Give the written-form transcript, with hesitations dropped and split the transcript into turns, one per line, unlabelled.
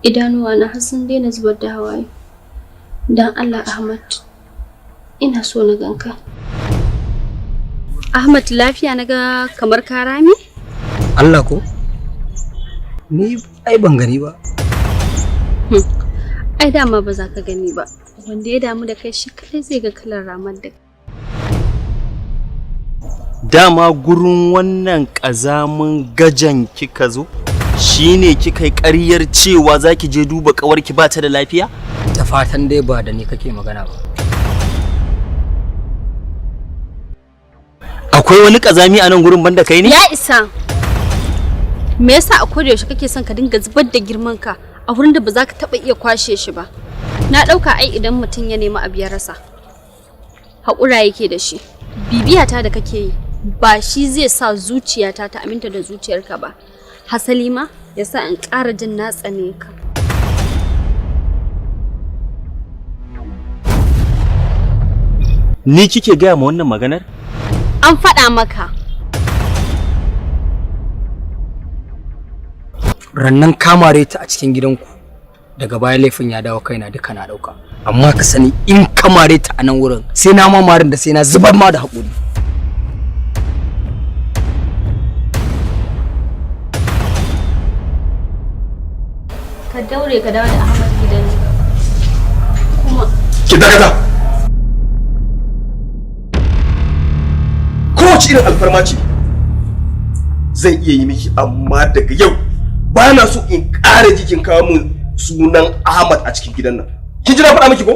Idanuwa na har sun daina zubar da hawaye. Dan Allah Ahmad, ina so na ganka. Ahmad, lafiya naga kamar ka rame?
Allah ko? Ni ai ban gani ba.
Ai dama ba za ka gani ba. Wanda ya damu da kai shi kadai zai ga kalar ramar da.
Dama gurin wannan ƙazamin gajan kika zo? Shine kika yi ƙaryar cewa zaki je duba ƙawarki ba ta da lafiya?
Da fatan dai ba da ni kake magana ba.
Akwai wani ƙazami a nan gurin banda kai ne?
Ya isa. Me yasa a koda yaushe kake son ka dinga zubar da girman ka a wurin da ba za ka taba iya kwashe shi ba? Na dauka ai idan mutum ya nemi abu ya rasa, haƙura yake da shi. Bibiyata da kake yi ba shi zai sa zuciyata ta aminta da zuciyarka ba. Hasali ma yasa in ƙara jin na tsane ka.
Ni kike gaya ma wannan maganar?
An faɗa maka.
Rannan kamare ta a cikin gidanku, daga baya laifin ya dawo kaina duka na dauka. Amma ka sani in kamare ta a nan wurin sai na mamarin da sai na zubar ma da haƙuri.
Ka daure ka dawo da Ahmad gidan kuma
ki dakata. Kowace irin alfarma ce zan iya yi miki, amma daga yau ba na so in ƙara jikin kawo min sunan Ahmad a cikin gidan nan. Kin ji na faɗa miki ko?